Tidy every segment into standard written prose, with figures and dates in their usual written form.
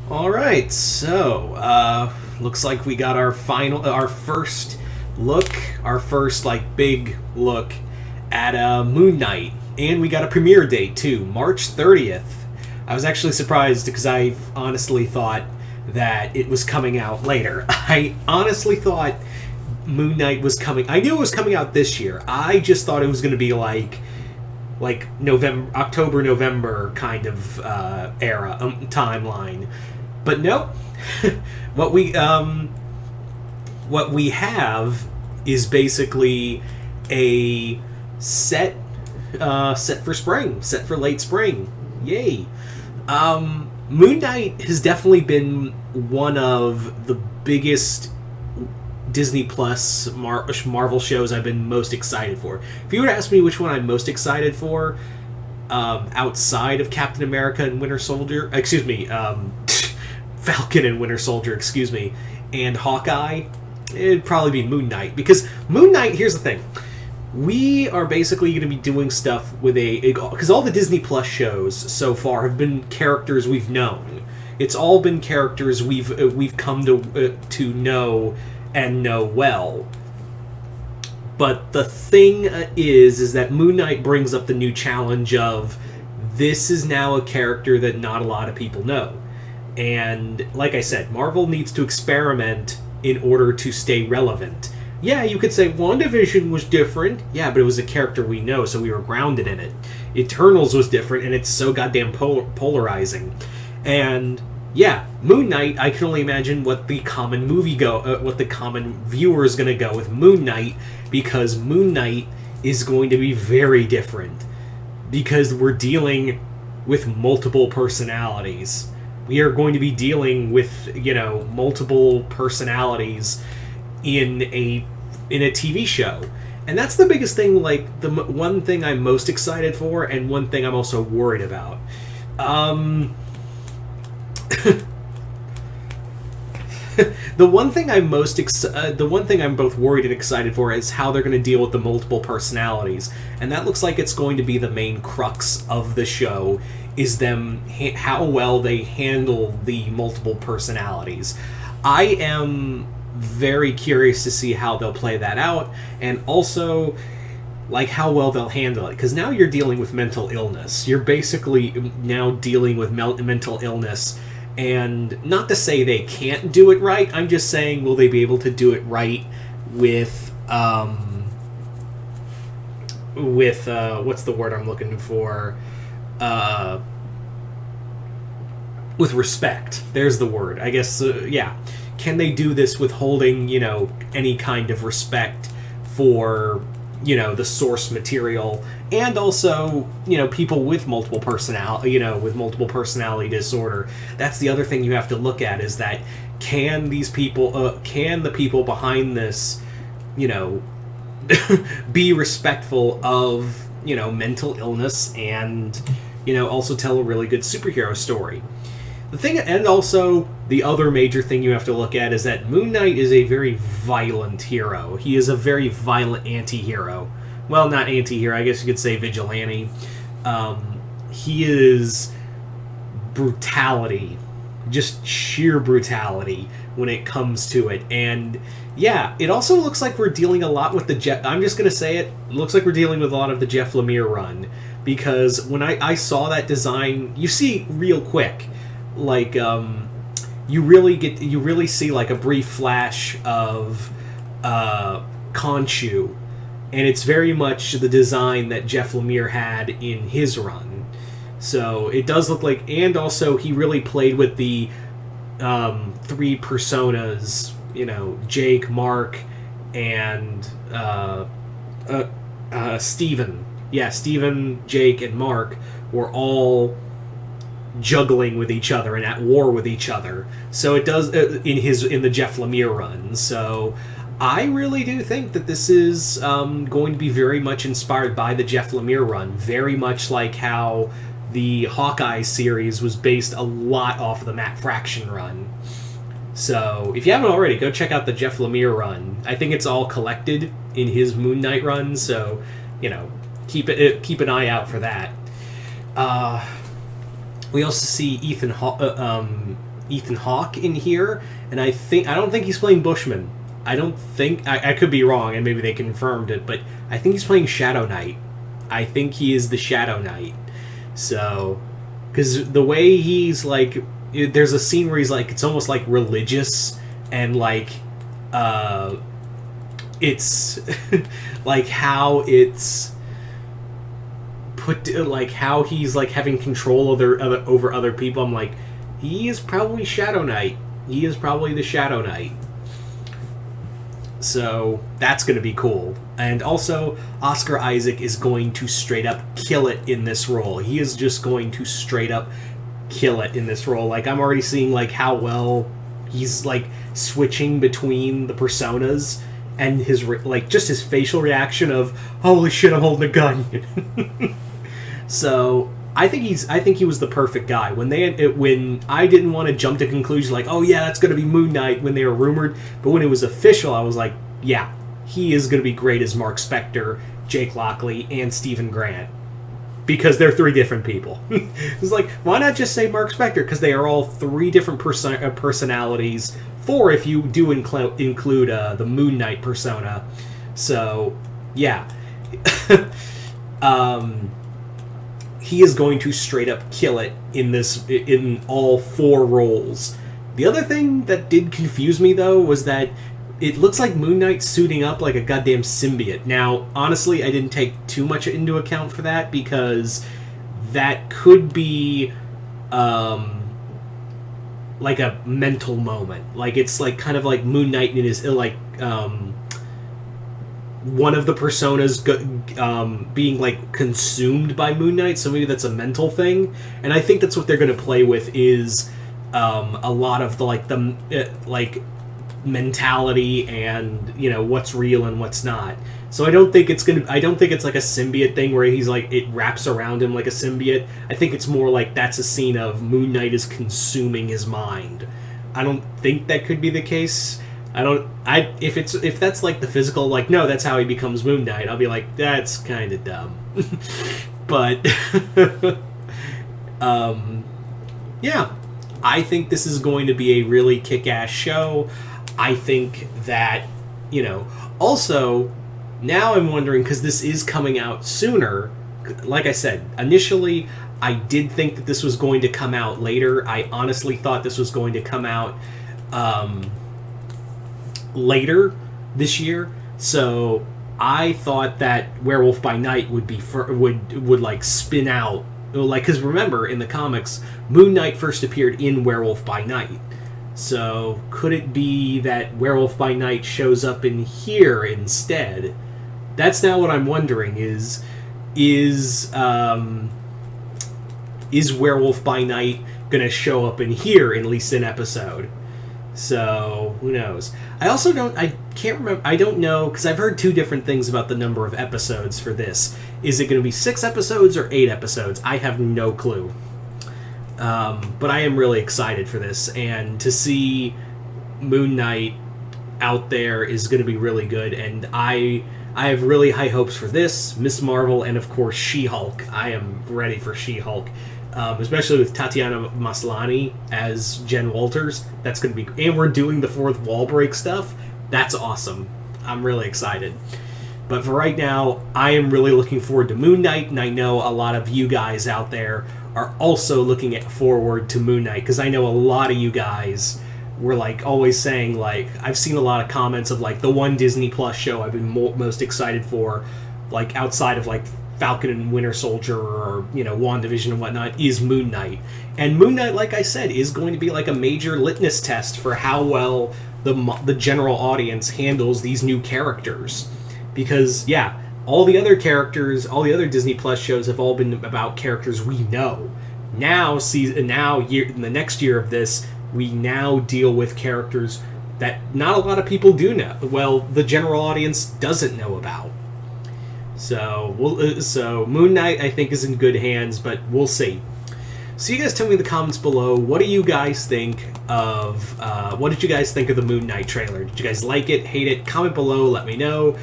All right, so looks like we got our first look, our first big look at Moon Knight, and we got a premiere date too, March 30th. I was actually surprised because I honestly thought that it was coming out later. I honestly thought Moon Knight was coming. I knew it was coming out this year. I just thought it was going to be like November, October, November kind of era timeline. But no, what we have is basically a set for spring, set for late spring. Yay! Moon Knight has definitely been one of the biggest Disney Plus Marvel shows I've been most excited for. If you were to ask me which one I'm most excited for, outside of Captain America and Winter Soldier, Falcon and Winter Soldier, and Hawkeye, it'd probably be Moon Knight. Because Moon Knight, here's the thing. We are basically going to be doing stuff with because all the Disney Plus shows so far have been characters we've known. It's all been characters we've come to know and know well. But the thing is that Moon Knight brings up the new challenge of this is now a character that not a lot of people know. And like I said, Marvel needs to experiment in order to stay relevant. Yeah, you could say WandaVision was different. Yeah, but it was a character we know, so we were grounded in it. Eternals was different, and it's so goddamn polarizing. And yeah, Moon Knight, I can only imagine what the common what the common viewer is going to go with Moon Knight, because Moon Knight is going to be very different. Because we're dealing with multiple personalities. We are going to be dealing with, multiple personalities in a TV show. And that's the biggest thing, the one thing I'm most excited for, and one thing I'm also worried about. The one thing I'm both worried and excited for is how they're going to deal with the multiple personalities, and that looks like it's going to be the main crux of the show, is how well they handle the multiple personalities. I am very curious to see how they'll play that out, and also how well they'll handle it, because now you're dealing with mental illness. You're basically now dealing with mental illness. And not to say they can't do it right, I'm just saying, will they be able to do it right with what's the word I'm looking for? With respect. There's the word. I guess, yeah. Can they do this with holding, any kind of respect for, the source material, and also, people with multiple personality disorder. That's the other thing you have to look at, is that can the people behind this, be respectful of, mental illness, and, also tell a really good superhero story. The thing, and also the other major thing you have to look at, is that Moon Knight is a very violent hero. He is a very violent anti-hero. Well, not anti-hero, I guess you could say vigilante. He is brutality. Just sheer brutality when it comes to it. And yeah, it also looks like we're dealing a lot with I'm just going to say it, looks like we're dealing with a lot of the Jeff Lemire run. Because when I saw that design, you see real quick, you really see a brief flash of Khonshu, and it's very much the design that Jeff Lemire had in his run. So it does look like, and also he really played with the three personas, Jake, Mark, and Steven. Yeah, Steven, Jake, and Mark were all juggling with each other and at war with each other. So it does in the Jeff Lemire run. So I really do think that this is going to be very much inspired by the Jeff Lemire run, very much like how the Hawkeye series was based a lot off of the Matt Fraction run. So if you haven't already, go check out the Jeff Lemire run. I think it's all collected in his Moon Knight run, so keep an eye out for that. We also see Ethan Hawke in here, and I don't think he's playing Bushman. I could be wrong, and maybe they confirmed it, but I think he's playing Shadow Knight. I think he is the Shadow Knight. So, because the way he's like, there's a scene where he's like, it's almost like religious, and like, it's like how it's put, like how he's like having control over other people. I'm like, he is probably Shadow Knight. He is probably the Shadow Knight. So that's going to be cool. And also, Oscar Isaac is going to straight up kill it in this role. He is just going to straight up kill it in this role. Like, I'm already seeing like how well he's like switching between the personas, and his like just his facial reaction of "Holy shit, I'm holding a gun." So I think he was the perfect guy. When I didn't want to jump to conclusions like, oh yeah, that's going to be Moon Knight when they were rumored, but when it was official, I was like, yeah, he is going to be great as Mark Spector, Jake Lockley, and Stephen Grant, because they're three different people. It's like, why not just say Mark Spector? Because they are all three different personalities. Four if you do include the Moon Knight persona. So yeah. He is going to straight up kill it in all four roles. The other thing that did confuse me, though, was that it looks like Moon Knight's suiting up like a goddamn symbiote. Now, honestly, I didn't take too much into account for that, because that could be like a mental moment. Like, it's like kind of like Moon Knight in his one of the personas being like consumed by Moon Knight, so maybe that's a mental thing, and I think that's what they're going to play with, is a lot of the mentality and, you know, what's real and what's not. So I don't think it's like a symbiote thing where he's like, it wraps around him like a symbiote. I think it's more like that's a scene of Moon Knight is consuming his mind. I don't think that could be the case. If that's like the physical, like, no, that's how he becomes Moon Knight, I'll be like, that's kind of dumb. But yeah, I think this is going to be a really kick-ass show. I think that, you know, also now I'm wondering, because this is coming out sooner, like I said, initially I did think that this was going to come out later. I honestly thought this was going to come out later this year, so I thought that Werewolf by Night would be would like spin out, like, because remember in the comics Moon Knight first appeared in Werewolf by Night, so could it be that Werewolf by Night shows up in here instead? That's now what I'm wondering, is Werewolf by Night gonna show up in here in at least an episode? So, who knows? I can't remember, I don't know, because I've heard two different things about the number of episodes for this. Is it going to be 6 episodes or 8 episodes? I have no clue. But I am really excited for this, and to see Moon Knight out there is going to be really good, and I have really high hopes for this, Ms. Marvel, and of course She-Hulk. I am ready for She-Hulk. Especially with Tatiana Maslany as Jen Walters. That's going to be... And we're doing the fourth wall break stuff. That's awesome. I'm really excited. But for right now, I am really looking forward to Moon Knight, and I know a lot of you guys out there are also looking forward to Moon Knight, because I know a lot of you guys were like always saying, like, I've seen a lot of comments of like the one Disney Plus show I've been most excited for, like outside of like Falcon and Winter Soldier or, you know, WandaVision and whatnot, is Moon Knight. And Moon Knight, like I said, is going to be like a major litmus test for how well the general audience handles these new characters. Because, yeah, all the other characters, all the other Disney Plus shows have all been about characters we know. Now, in the next year of this, we now deal with characters that not a lot of people do know. Well, the general audience doesn't know about. So Moon Knight, I think, is in good hands, but we'll see. So you guys tell me in the comments below, what do you guys think of, what did you guys think of the Moon Knight trailer? Did you guys like it, hate it? Comment below, let me know.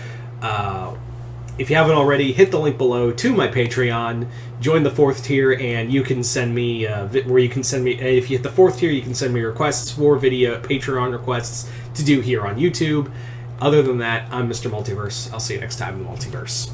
if you haven't already, hit the link below to my Patreon. Join the 4th tier, and you can send me where you can send me. If you hit the 4th tier, you can send me requests for video Patreon requests to do here on YouTube. Other than that, I'm Mr. Multiverse. I'll see you next time in the Multiverse.